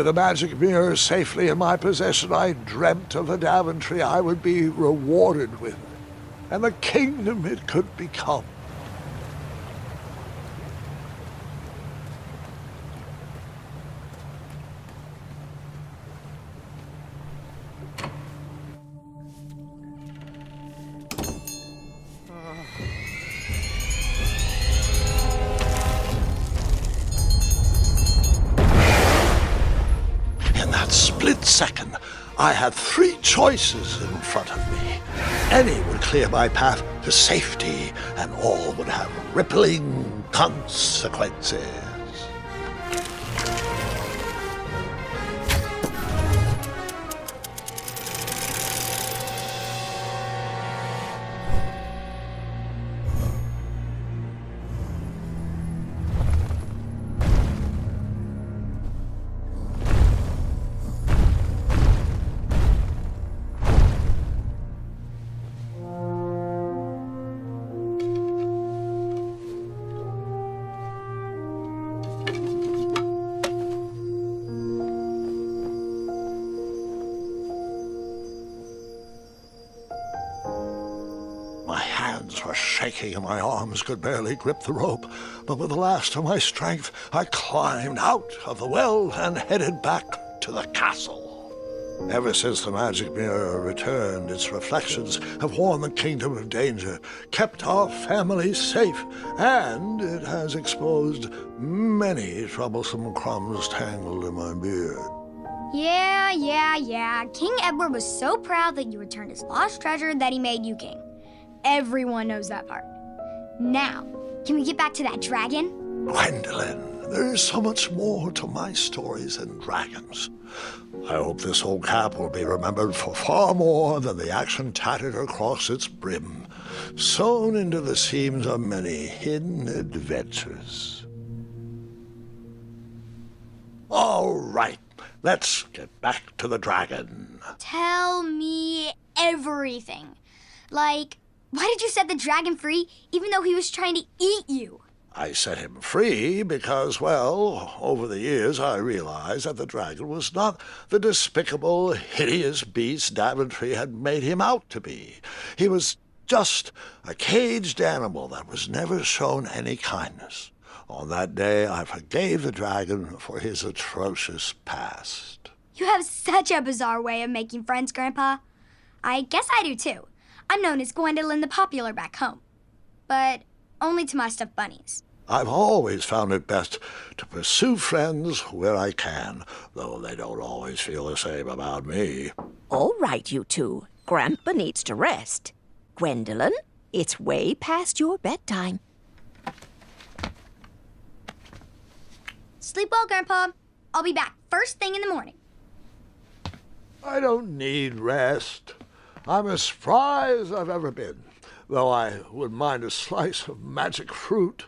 With the magic mirror safely in my possession, I dreamt of the Daventry I would be rewarded with, and the kingdom it could become. Split second, I had three choices in front of me. Any would clear my path to safety, and all would have rippling consequences. My hands were shaking and my arms could barely grip the rope, but with the last of my strength, I climbed out of the well and headed back to the castle. Ever since the magic mirror returned, its reflections have warned the kingdom of danger, kept our family safe, and it has exposed many troublesome crumbs tangled in my beard. Yeah. King Edward was so proud that you returned his lost treasure that he made you king. Everyone knows that part. Now, can we get back to that dragon? Gwendolyn, there is so much more to my stories than dragons. I hope this old cap will be remembered for far more than the action tattered across its brim, sewn into the seams of many hidden adventures. All right, let's get back to the dragon. Tell me everything. Like, why did you set the dragon free even though he was trying to eat you? I set him free because, well, over the years I realized that the dragon was not the despicable, hideous beast Daventry had made him out to be. He was just a caged animal that was never shown any kindness. On that day, I forgave the dragon for his atrocious past. You have such a bizarre way of making friends, Grandpa. I guess I do too. I'm known as Gwendolyn the Popular back home, but only to my stuffed bunnies. I've always found it best to pursue friends where I can, though they don't always feel the same about me. All right, you two. Grandpa needs to rest. Gwendolyn, it's way past your bedtime. Sleep well, Grandpa. I'll be back first thing in the morning. I don't need rest. I'm as spry as I've ever been, though I wouldn't mind a slice of magic fruit.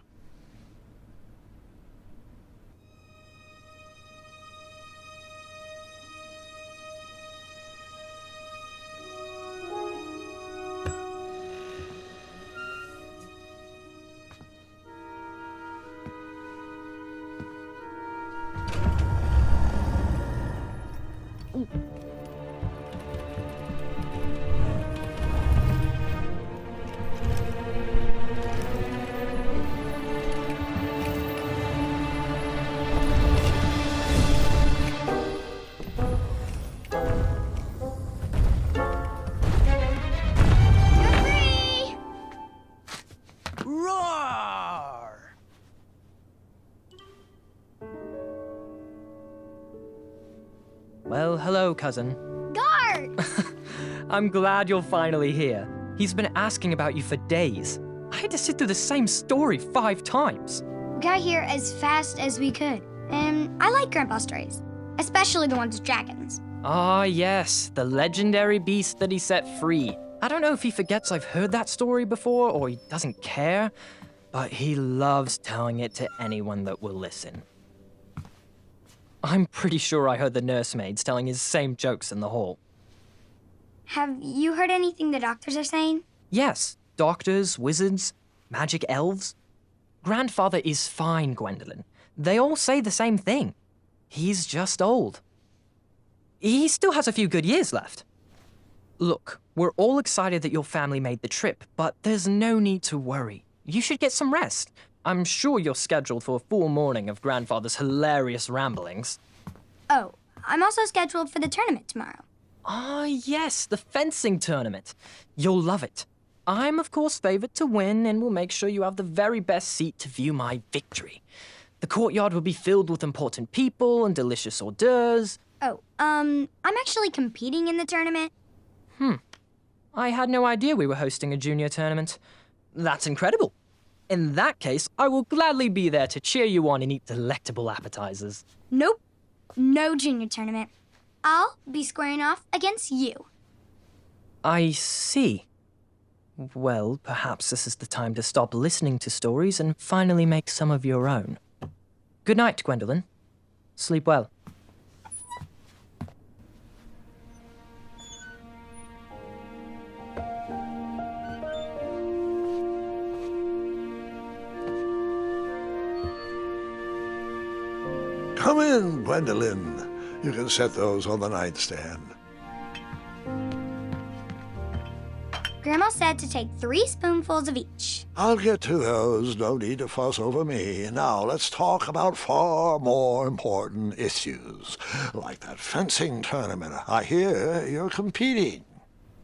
Well, hello, cousin. Guard! I'm glad you're finally here. He's been asking about you for days. I had to sit through the same story 5 times. We got here as fast as we could, and I like Grandpa's stories, especially the ones with dragons. Ah, yes, the legendary beast that he set free. I don't know if he forgets I've heard that story before or he doesn't care, but he loves telling it to anyone that will listen. I'm pretty sure I heard the nursemaids telling his same jokes in the hall. Have you heard anything the doctors are saying? Yes, doctors, wizards, magic elves. Grandfather is fine, Gwendolyn. They all say the same thing. He's just old. He still has a few good years left. Look, we're all excited that your family made the trip, but there's no need to worry. You should get some rest. I'm sure you're scheduled for a full morning of Grandfather's hilarious ramblings. Oh, I'm also scheduled for the tournament tomorrow. Ah, yes, the fencing tournament. You'll love it. I'm, of course, favored to win, and will make sure you have the very best seat to view my victory. The courtyard will be filled with important people and delicious hors d'oeuvres. Oh, I'm actually competing in the tournament. I had no idea we were hosting a junior tournament. That's incredible. In that case, I will gladly be there to cheer you on and eat delectable appetizers. Nope, no junior tournament. I'll be squaring off against you. I see. Well, perhaps this is the time to stop listening to stories and finally make some of your own. Good night, Gwendolyn. Sleep well. Come in, Gwendolyn. You can set those on the nightstand. Grandma said to take 3 spoonfuls of each. I'll get to those. No need to fuss over me. Now let's talk about far more important issues, like that fencing tournament. I hear you're competing.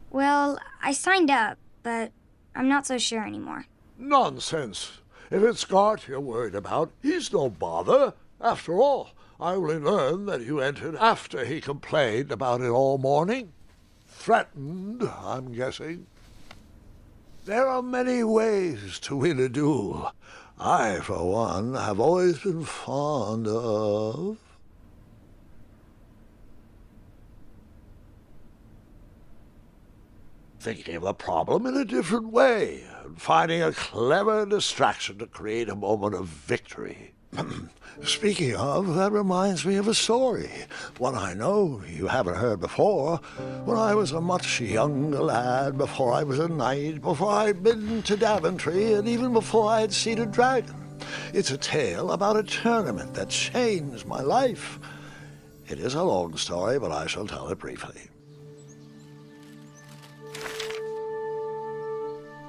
Well, I signed up, but I'm not so sure anymore. Nonsense. If it's Gart you're worried about, he's no bother. After all, I only learned that you entered after he complained about it all morning. Threatened, I'm guessing. There are many ways to win a duel. I, for one, have always been fond of... thinking of the problem in a different way, and finding a clever distraction to create a moment of victory. Speaking of, that reminds me of a story, one I know you haven't heard before. When I was a much younger lad, before I was a knight, before I'd been to Daventry, and even before I had seen a dragon. It's a tale about a tournament that changed my life. It is a long story, but I shall tell it briefly.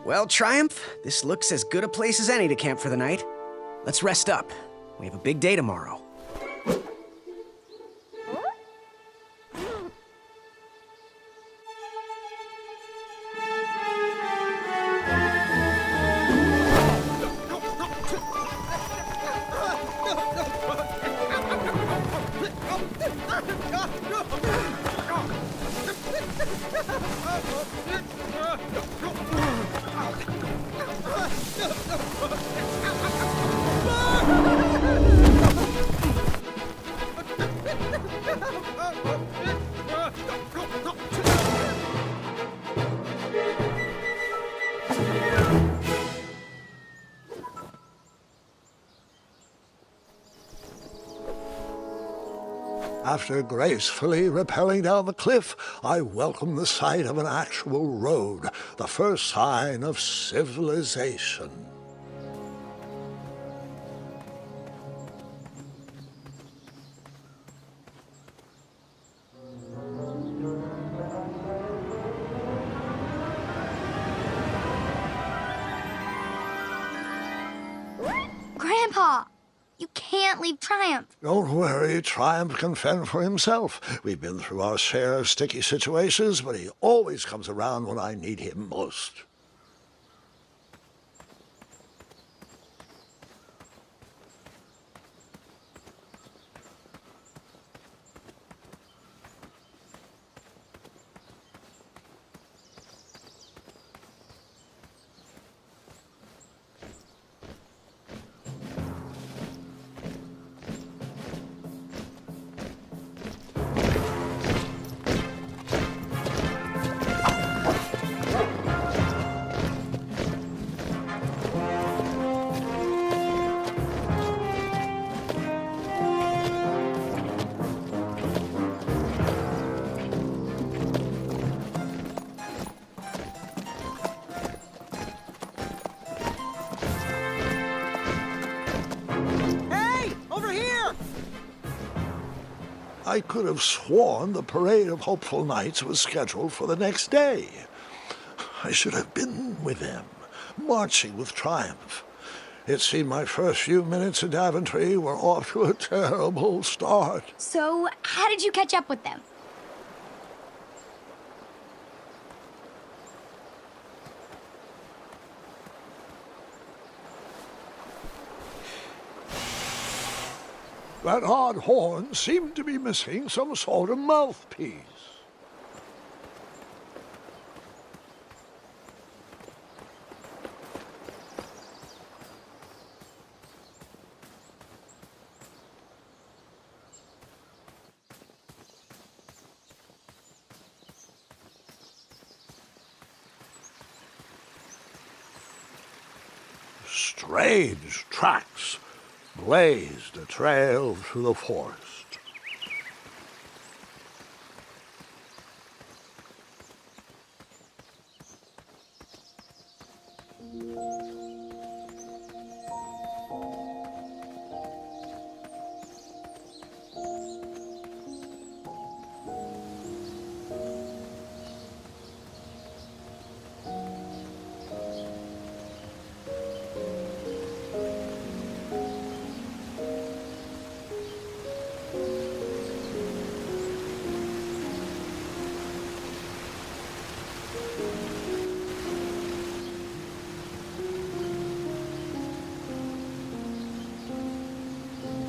Well, Triumph, this looks as good a place as any to camp for the night. Let's rest up. We have a big day tomorrow. After gracefully rappelling down the cliff, I welcomed the sight of an actual road, the first sign of civilization. Grandpa, you can't leave Triumph. Don't worry, Triumph can fend for himself. We've been through our share of sticky situations, but he always comes around when I need him most. I could have sworn the Parade of Hopeful Knights was scheduled for the next day. I should have been with them, marching with triumph. It seemed my first few minutes in Daventry were off to a terrible start. So, how did you catch up with them? That odd horn seemed to be missing some sort of mouthpiece. Strange tracks blazed a trail through the forest.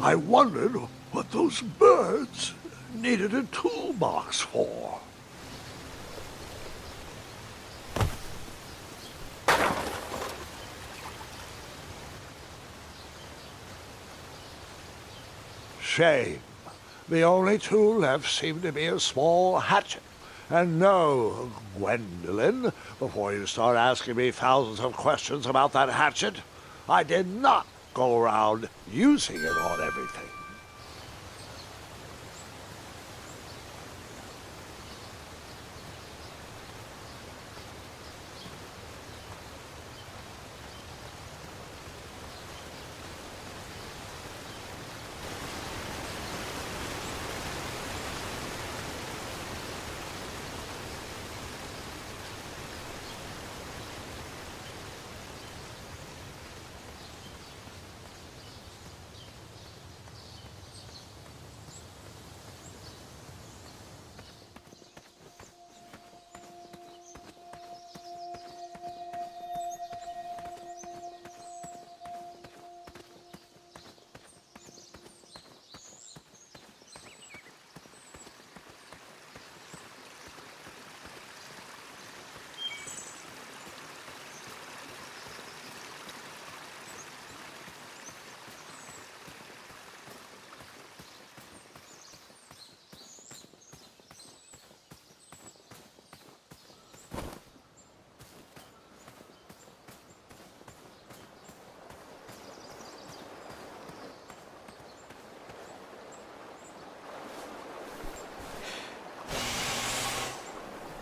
I wondered what those birds needed a toolbox for. Shame. The only tool left seemed to be a small hatchet. And no, Gwendolyn, before you start asking me thousands of questions about that hatchet, I did not go around using it on everything.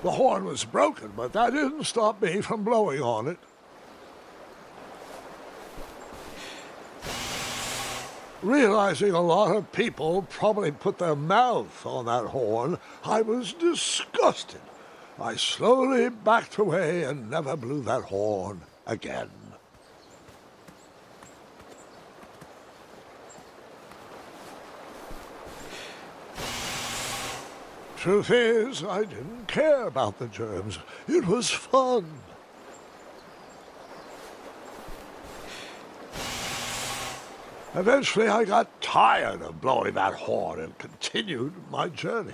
The horn was broken, but that didn't stop me from blowing on it. Realizing a lot of people probably put their mouth on that horn, I was disgusted. I slowly backed away and never blew that horn again. Truth is, I didn't care about the germs. It was fun. Eventually, I got tired of blowing that horn and continued my journey.